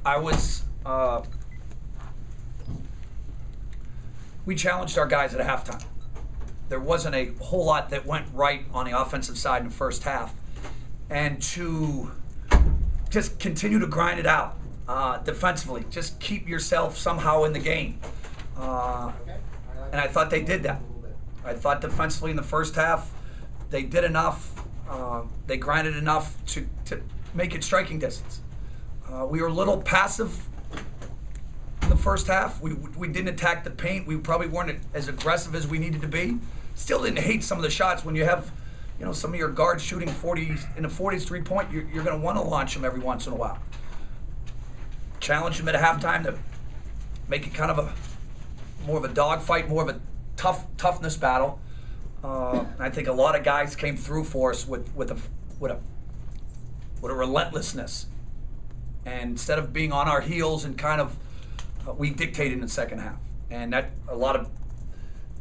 I was, we challenged our guys at halftime. There wasn't a whole lot that went right on the offensive side in the first half. And to just continue to grind it out defensively, just keep yourself somehow in the game. And I thought they did that. I thought defensively in the first half, they did enough. They grinded enough to make it striking distance. We were a little passive in the first half. We didn't attack the paint. We probably weren't as aggressive as we needed to be. Still didn't hate some of the shots. When you have, some of your guards shooting 40s in the 40s 3-point, you're going to want to launch them every once in a while. Challenge them at halftime to make it kind of more of a dogfight, more of a toughness battle. I think a lot of guys came through for us with a relentlessness. And instead of being on our heels and kind of, we dictated in the second half. And that a lot of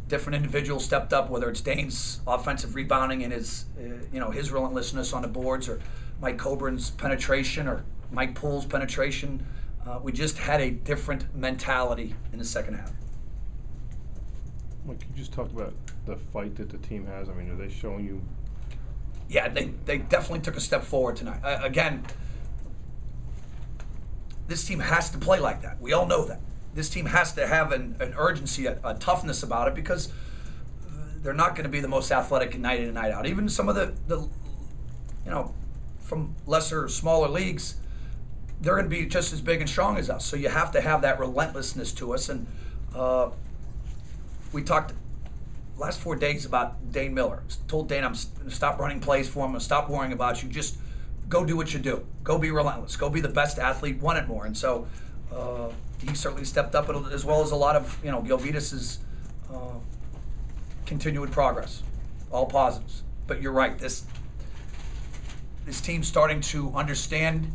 different individuals stepped up, whether it's Dane's offensive rebounding and his relentlessness on the boards, or Mike Coburn's penetration, or Mike Poole's penetration. We just had a different mentality in the second half. Mike, you just talked about the fight that the team has. I mean, are they showing you? Yeah, they definitely took a step forward tonight. Again, this team has to play like that. We all know that. This team has to have an urgency, a toughness about it, because they're not going to be the most athletic night in and night out. Even some of the from lesser, smaller leagues, they're going to be just as big and strong as us. So you have to have that relentlessness to us. And we talked last 4 days about Dane Miller. Told Dane I'm going to stop running plays for him. I'm going to stop worrying about you. Just go do what you do. Go be relentless. Go be the best athlete. Want it more. And so he certainly stepped up, as well as a lot of Gilvitas' continued progress. All positives. But you're right. This team's starting to understand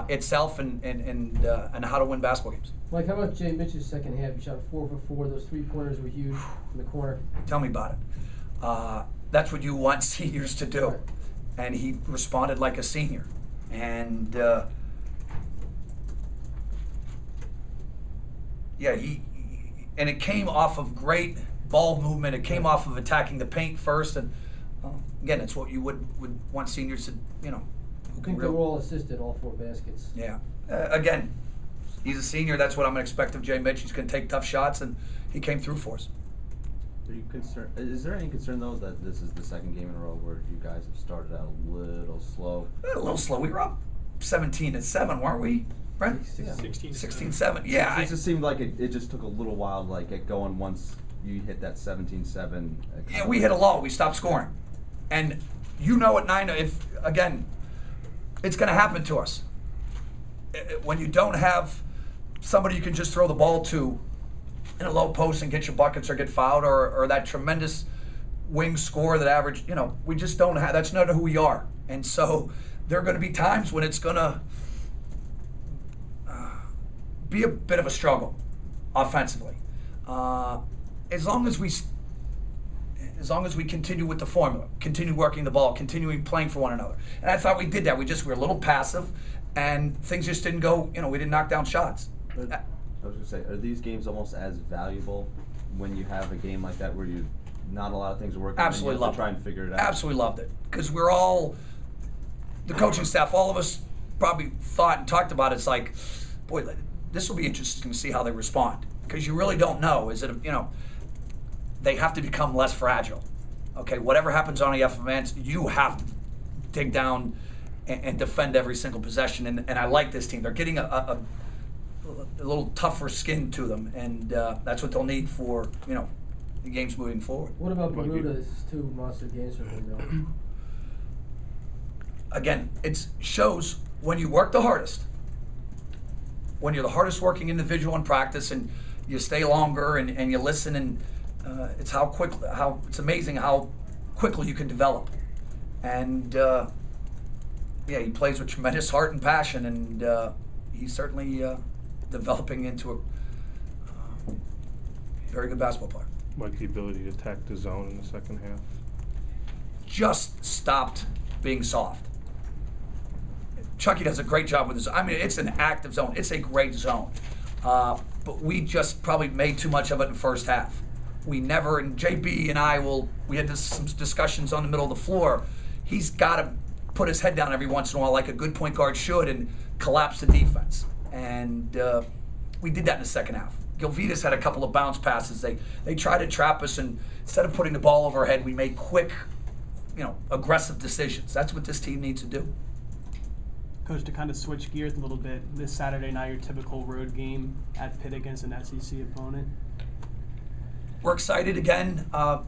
itself and how to win basketball games. Mike, how about Jay Mitch's second half? He shot 4 for 4. Those 3-pointers were huge in the corner. Tell me about it. That's what you want seniors to do. Right. And he responded like a senior. And and it came off of great ball movement. It came off of attacking the paint first. And again, it's what you would want seniors to, I think they were all assisted, all 4 baskets. Yeah. Again, he's a senior. That's what I'm going to expect of Jay Mitch. He's going to take tough shots, and he came through for us. Are you concerned? Is there any concern, though, that this is the second game in a row where you guys have started out a little slow? A little slow. We were up 17-7, weren't we? Right? 16-7. Yeah. It just seemed like it just took a little while to get going once you hit that 17-7. Yeah, we hit a lull. We stopped scoring. And at 9, again, it's going to happen to us. When you don't have somebody you can just throw the ball to in a low post and get your buckets or get fouled, or that tremendous wing scorer that average, we just don't have. That's not who we are. And so there are going to be times when it's going to be a bit of a struggle offensively. As long as we continue with the formula, continue working the ball, continuing playing for one another. And I thought we did that. We were a little passive, and things just didn't go, we didn't knock down shots. I was going to say, are these games almost as valuable when you have a game like that where not a lot of things are working? Absolutely loved it. Try and figure it out. Absolutely loved it. Because we're all, the coaching staff, all of us probably thought and talked about it. It's like, boy, this will be interesting to see how they respond. Because you really don't know. Is it, they have to become less fragile. Okay, whatever happens on the offense, you have to dig down and defend every single possession. And I like this team. They're getting a little tougher skin to them, and that's what they'll need for the games moving forward. What about Bermuda? This is 2 monster games for them, Again, it shows when you work the hardest, when you're the hardest working individual in practice, and you stay longer and you listen, and it's it's amazing how quickly you can develop. And he plays with tremendous heart and passion, and he's certainly developing into a very good basketball player. Like the ability to attack the zone in the second half? Just stopped being soft. Chucky does a great job with his. I mean, it's an active zone. It's a great zone, but we just probably made too much of it in the first half. We never, and JB and I we had some discussions on the middle of the floor. He's got to put his head down every once in a while, like a good point guard should, and collapse the defense. And we did that in the second half. Gilvitas had a couple of bounce passes. They tried to trap us, and instead of putting the ball over our head, we made quick, aggressive decisions. That's what this team needs to do. Coach, to kind of switch gears a little bit, this Saturday night, your typical road game at Pitt against an SEC opponent. We're excited again, kind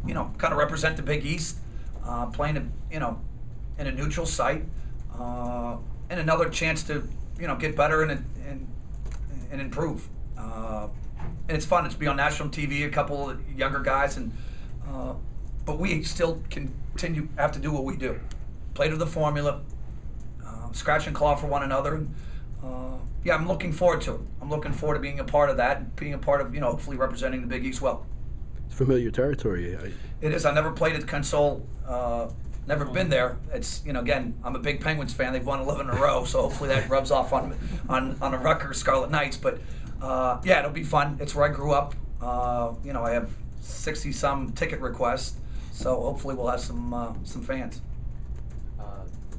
of represent the Big East, playing, in a neutral site, and another chance to, get better and improve. And it's fun. It's be on national TV, a couple of younger guys, but we still have to do what we do. Play to the formula, scratch and claw for one another. And, I'm looking forward to it. I'm looking forward to being a part of that and being a part of, hopefully representing the Big East well. It's familiar territory. It is. I never played at Console. Never been there. It's, again, I'm a big Penguins fan. They've won 11 in a row, so hopefully that rubs off on the Rutgers Scarlet Knights. But it'll be fun. It's where I grew up. I have 60-some ticket requests, so hopefully we'll have some fans.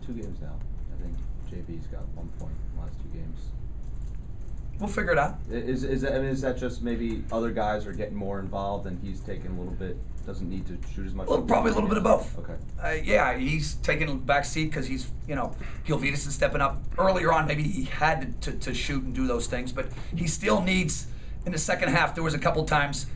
2 games now. I think JB's got 1 point in the last 2 games. We'll figure it out. Is that just maybe other guys are getting more involved and he's taking a little bit, doesn't need to shoot as much? Well, probably a little bit of both. Okay. He's taking a back seat because he's, Gilvitas is stepping up. Earlier on, maybe he had to shoot and do those things, but he still needs, in the second half, there was a couple times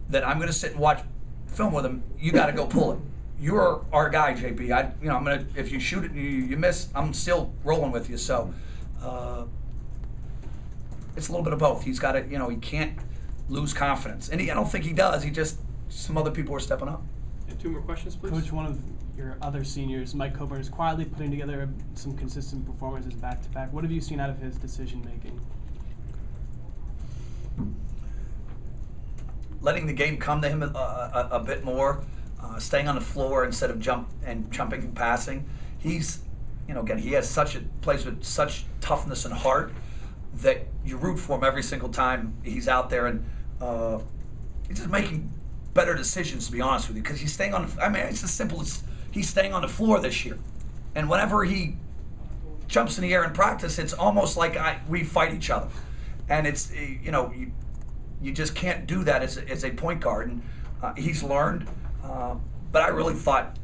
that I'm going to sit and watch film with him. You got to go pull it. You're our guy, JP. I'm going to, if you shoot it and you miss, I'm still rolling with you. So, it's a little bit of both. He's got to, he can't lose confidence. And I don't think he does. Some other people are stepping up. And 2 more questions, please. Coach, one of your other seniors, Mike Coburn, is quietly putting together some consistent performances back-to-back. What have you seen out of his decision-making? Letting the game come to him a bit more, staying on the floor instead of jumping and passing. He's, again, he has plays with such toughness and heart that you root for him every single time he's out there, and he's just making better decisions, to be honest with you, because he's staying on it's as simple as he's staying on the floor this year. And whenever he jumps in the air in practice, it's almost like we fight each other. And it's, you just can't do that as a point guard. And he's learned, but I really thought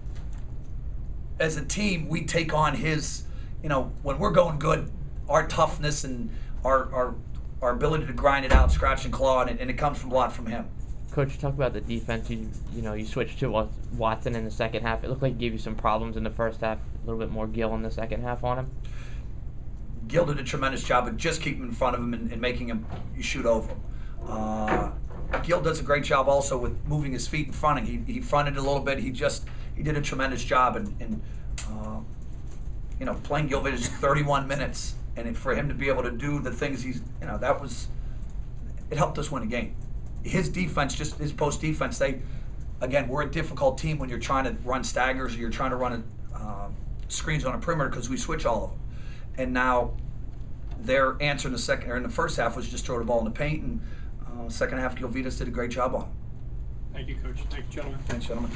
as a team, we take on his, when we're going good, our toughness and our ability to grind it out, scratch and claw, and it comes from a lot from him. Coach, talk about the defense. You switched to Watson in the second half. It looked like he gave you some problems in the first half. A little bit more Gill in the second half on him. Gill did a tremendous job of just keeping him in front of him and making him shoot over him. Gill does a great job also with moving his feet in front. He fronted a little bit. He did a tremendous job in playing Gilvitas 31 minutes, and for him to be able to do the things it helped us win a game. His defense, just his post defense, we're a difficult team when you're trying to run staggers or you're trying to run screens on a perimeter because we switch all of them. And now their answer in the first half was just throw the ball in the paint, and second half Gilvitas did a great job on it. Thank you, Coach. Thank you, gentlemen. Thanks, gentlemen.